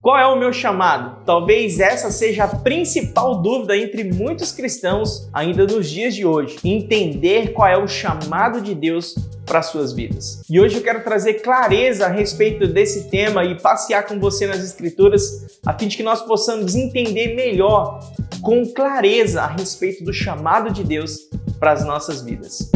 Qual é o meu chamado? Talvez essa seja a principal dúvida entre muitos cristãos ainda nos dias de hoje. Entender qual é o chamado de Deus para suas vidas. E hoje eu quero trazer clareza a respeito desse tema e passear com você nas Escrituras, a fim de que nós possamos entender melhor, com clareza, a respeito do chamado de Deus para as nossas vidas.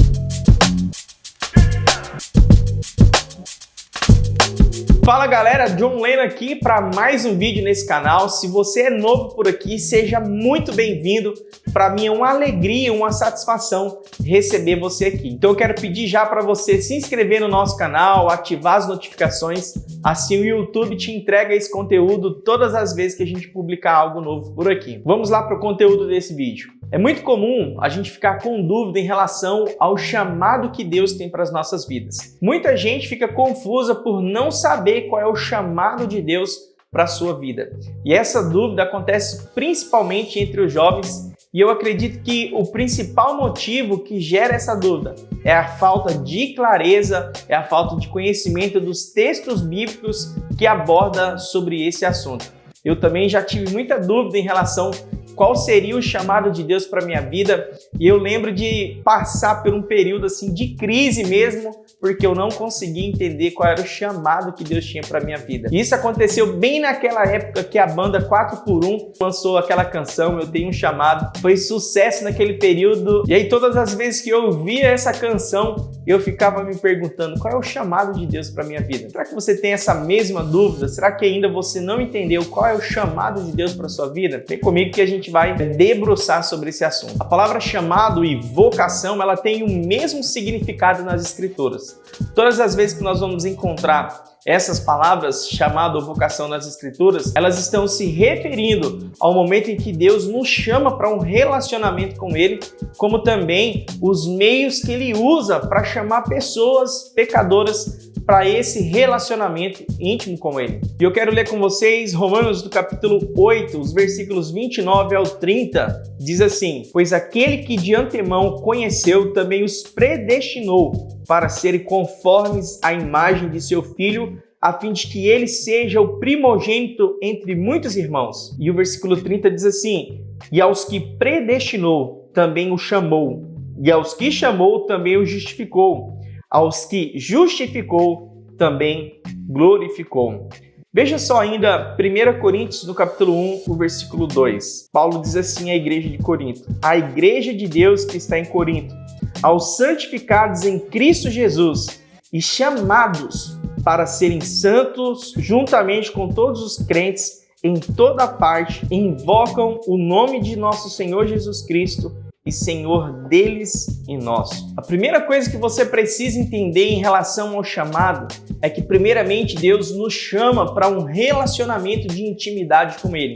Fala galera, John Leno aqui para mais um vídeo nesse canal. Se você é novo por aqui, seja muito bem-vindo. Para mim é uma alegria, uma satisfação receber você aqui. Então eu quero pedir já para você se inscrever no nosso canal, ativar as notificações, assim o YouTube te entrega esse conteúdo todas as vezes que a gente publicar algo novo por aqui. Vamos lá para o conteúdo desse vídeo. É muito comum a gente ficar com dúvida em relação ao chamado que Deus tem para as nossas vidas. Muita gente fica confusa por não saber qual é o chamado de Deus para a sua vida. E essa dúvida acontece principalmente entre os jovens, e eu acredito que o principal motivo que gera essa dúvida é a falta de clareza, é a falta de conhecimento dos textos bíblicos que aborda sobre esse assunto. Eu também já tive muita dúvida em relação qual seria o chamado de Deus para minha vida, e eu lembro de passar por um período assim de crise mesmo, porque eu não conseguia entender qual era o chamado que Deus tinha para minha vida. E isso aconteceu bem naquela época que a banda 4x1 lançou aquela canção, Eu Tenho um Chamado. Foi sucesso naquele período, e aí todas as vezes que eu ouvia essa canção, eu ficava me perguntando qual é o chamado de Deus para minha vida. Será que você tem essa mesma dúvida? Será que ainda você não entendeu qual é o chamado de Deus para sua vida? Vem comigo que a gente vai debruçar sobre esse assunto. A palavra chamado e vocação, ela tem o mesmo significado nas Escrituras. Todas as vezes que nós vamos encontrar essas palavras, chamado ou vocação nas Escrituras, elas estão se referindo ao momento em que Deus nos chama para um relacionamento com Ele, como também os meios que Ele usa para chamar pessoas pecadoras para esse relacionamento íntimo com Ele. E eu quero ler com vocês Romanos do capítulo 8, os versículos 29 ao 30, diz assim: Pois aquele que de antemão conheceu também os predestinou para serem conformes à imagem de seu Filho, a fim de que ele seja o primogênito entre muitos irmãos. E o versículo 30 diz assim: E aos que predestinou também o chamou, e aos que chamou também o justificou, aos que justificou também glorificou. Veja só ainda 1 Coríntios no capítulo 1, o versículo 2. Paulo diz assim à igreja de Corinto: A igreja de Deus que está em Corinto, aos santificados em Cristo Jesus e chamados para serem santos juntamente com todos os crentes em toda parte, invocam o nome de nosso Senhor Jesus Cristo e Senhor deles e nosso. A primeira coisa que você precisa entender em relação ao chamado é que, primeiramente, Deus nos chama para um relacionamento de intimidade com Ele.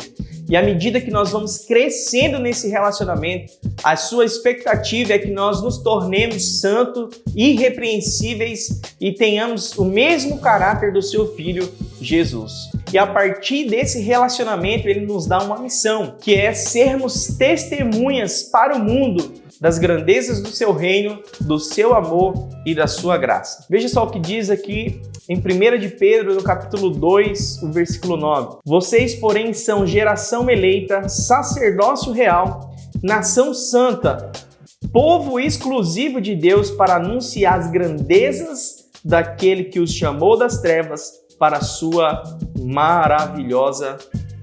E à medida que nós vamos crescendo nesse relacionamento, a sua expectativa é que nós nos tornemos santos, irrepreensíveis e tenhamos o mesmo caráter do seu Filho, Jesus. E a partir desse relacionamento, Ele nos dá uma missão, que é sermos testemunhas para o mundo das grandezas do seu reino, do seu amor e da sua graça. Veja só o que diz aqui em 1 de Pedro, no capítulo 2, o versículo 9. Vocês, porém, são geração eleita, sacerdócio real, nação santa, povo exclusivo de Deus para anunciar as grandezas daquele que os chamou das trevas para a sua maravilhosa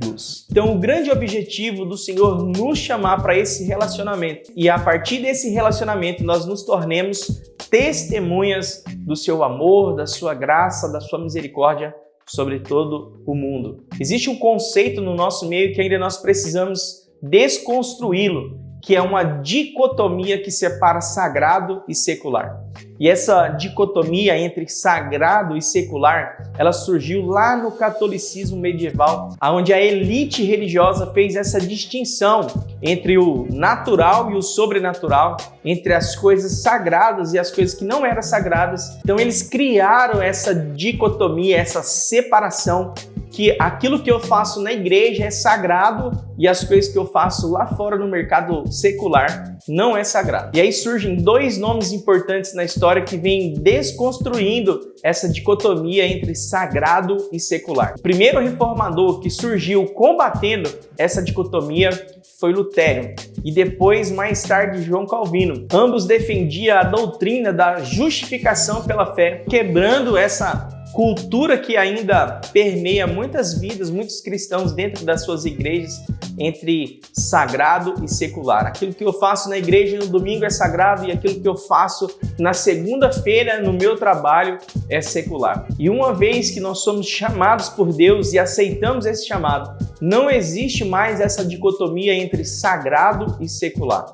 luz. Então, o grande objetivo do Senhor nos chamar para esse relacionamento, e a partir desse relacionamento nós nos tornemos testemunhas do seu amor, da sua graça, da sua misericórdia sobre todo o mundo. Existe um conceito no nosso meio que ainda nós precisamos desconstruí-lo, que é uma dicotomia que separa sagrado e secular. E essa dicotomia entre sagrado e secular, ela surgiu lá no catolicismo medieval, onde a elite religiosa fez essa distinção entre o natural e o sobrenatural, entre as coisas sagradas e as coisas que não eram sagradas. Então eles criaram essa dicotomia, essa separação, que aquilo que eu faço na igreja é sagrado e as coisas que eu faço lá fora no mercado secular não é sagrado. E aí surgem dois nomes importantes na história que vêm desconstruindo essa dicotomia entre sagrado e secular. O primeiro reformador que surgiu combatendo essa dicotomia foi Lutero e depois, mais tarde, João Calvino. Ambos defendiam a doutrina da justificação pela fé, quebrando essa cultura que ainda permeia muitas vidas, muitos cristãos dentro das suas igrejas, entre sagrado e secular. Aquilo que eu faço na igreja no domingo é sagrado e aquilo que eu faço na segunda-feira no meu trabalho é secular. E uma vez que nós somos chamados por Deus e aceitamos esse chamado, não existe mais essa dicotomia entre sagrado e secular.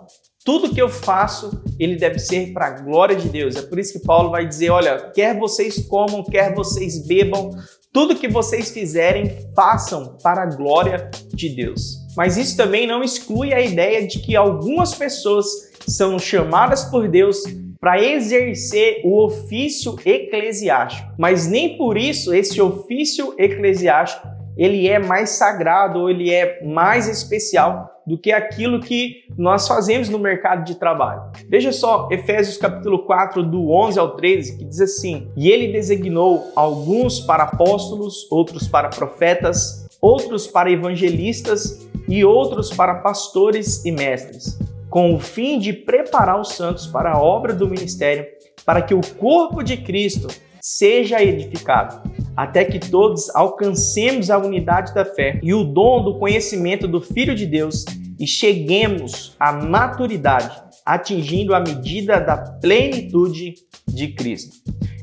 Tudo que eu faço, ele deve ser para a glória de Deus. É por isso que Paulo vai dizer, olha, quer vocês comam, quer vocês bebam, tudo que vocês fizerem, façam para a glória de Deus. Mas isso também não exclui a ideia de que algumas pessoas são chamadas por Deus para exercer o ofício eclesiástico. Mas nem por isso esse ofício eclesiástico ele é mais sagrado ou ele é mais especial do que aquilo que nós fazemos no mercado de trabalho. Veja só, Efésios capítulo 4, do 11 ao 13, que diz assim: E ele designou alguns para apóstolos, outros para profetas, outros para evangelistas e outros para pastores e mestres, com o fim de preparar os santos para a obra do ministério, para que o corpo de Cristo seja edificado, até que todos alcancemos a unidade da fé e o dom do conhecimento do Filho de Deus e cheguemos à maturidade, atingindo a medida da plenitude de Cristo.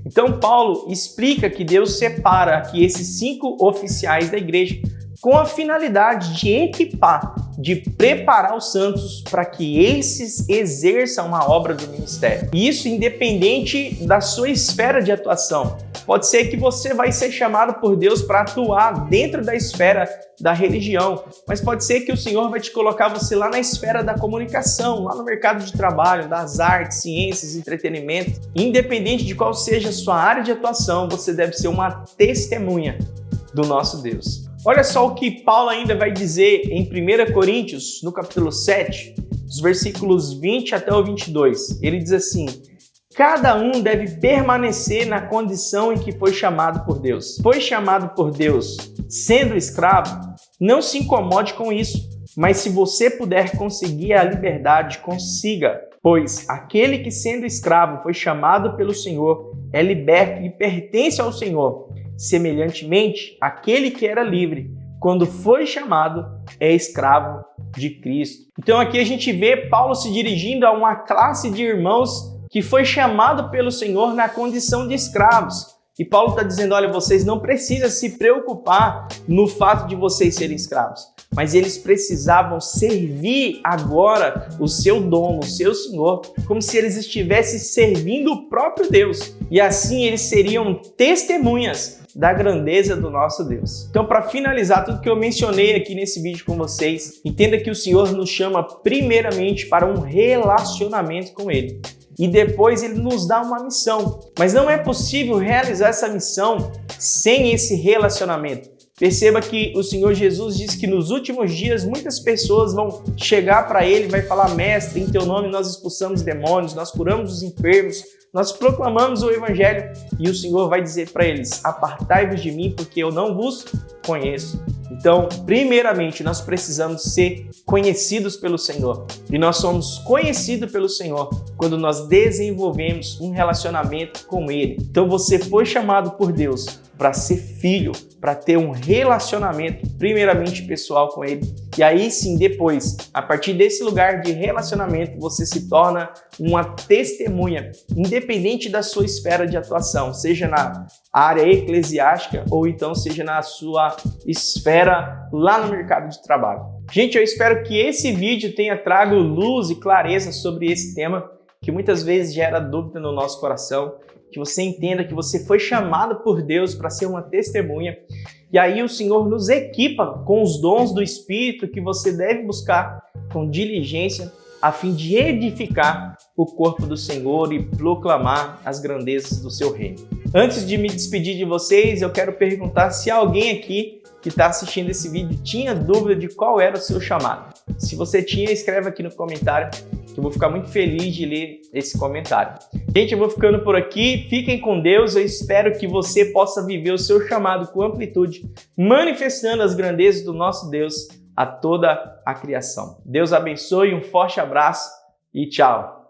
Então Paulo explica que Deus separa aqui esses 5 oficiais da igreja com a finalidade de equipar, de preparar os santos para que esses exerçam a obra do ministério. E isso independente da sua esfera de atuação. Pode ser que você vai ser chamado por Deus para atuar dentro da esfera da religião, mas pode ser que o Senhor vai te colocar você lá na esfera da comunicação, lá no mercado de trabalho, das artes, ciências, entretenimento. Independente de qual seja a sua área de atuação, você deve ser uma testemunha do nosso Deus. Olha só o que Paulo ainda vai dizer em 1 Coríntios, no capítulo 7, dos versículos 20 até o 22. Ele diz assim: Cada um deve permanecer na condição em que foi chamado por Deus. Foi chamado por Deus sendo escravo? Não se incomode com isso, mas se você puder conseguir a liberdade, consiga. Pois aquele que sendo escravo foi chamado pelo Senhor é liberto e pertence ao Senhor. Semelhantemente, aquele que era livre, quando foi chamado, é escravo de Cristo. Então aqui a gente vê Paulo se dirigindo a uma classe de irmãos que foi chamado pelo Senhor na condição de escravos. E Paulo está dizendo, olha, vocês não precisam se preocupar no fato de vocês serem escravos, mas eles precisavam servir agora o seu dono, o seu Senhor, como se eles estivessem servindo o próprio Deus. E assim eles seriam testemunhas da grandeza do nosso Deus. Então, para finalizar tudo que eu mencionei aqui nesse vídeo com vocês, entenda que o Senhor nos chama primeiramente para um relacionamento com Ele. E depois Ele nos dá uma missão. Mas não é possível realizar essa missão sem esse relacionamento. Perceba que o Senhor Jesus diz que nos últimos dias muitas pessoas vão chegar para Ele e vai falar: Mestre, em Teu nome nós expulsamos demônios, nós curamos os enfermos, nós proclamamos o Evangelho. E o Senhor vai dizer para eles: Apartai-vos de mim, porque eu não vos conheço. Então, primeiramente, nós precisamos ser conhecidos pelo Senhor. E nós somos conhecidos pelo Senhor quando nós desenvolvemos um relacionamento com Ele. Então, você foi chamado por Deus para ser filho, para ter um relacionamento primeiramente pessoal com Ele. E aí sim, depois, a partir desse lugar de relacionamento, você se torna uma testemunha, independente da sua esfera de atuação, seja na área eclesiástica ou então seja na sua esfera lá no mercado de trabalho. Gente, eu espero que esse vídeo tenha trago luz e clareza sobre esse tema, que muitas vezes gera dúvida no nosso coração, que você entenda que você foi chamado por Deus para ser uma testemunha. E aí o Senhor nos equipa com os dons do Espírito que você deve buscar com diligência a fim de edificar o corpo do Senhor e proclamar as grandezas do seu reino. Antes de me despedir de vocês, eu quero perguntar se alguém aqui que está assistindo esse vídeo tinha dúvida de qual era o seu chamado. Se você tinha, escreve aqui no comentário, que eu vou ficar muito feliz de ler esse comentário. Gente, eu vou ficando por aqui. Fiquem com Deus. Eu espero que você possa viver o seu chamado com amplitude, manifestando as grandezas do nosso Deus a toda a criação. Deus abençoe, um forte abraço e tchau!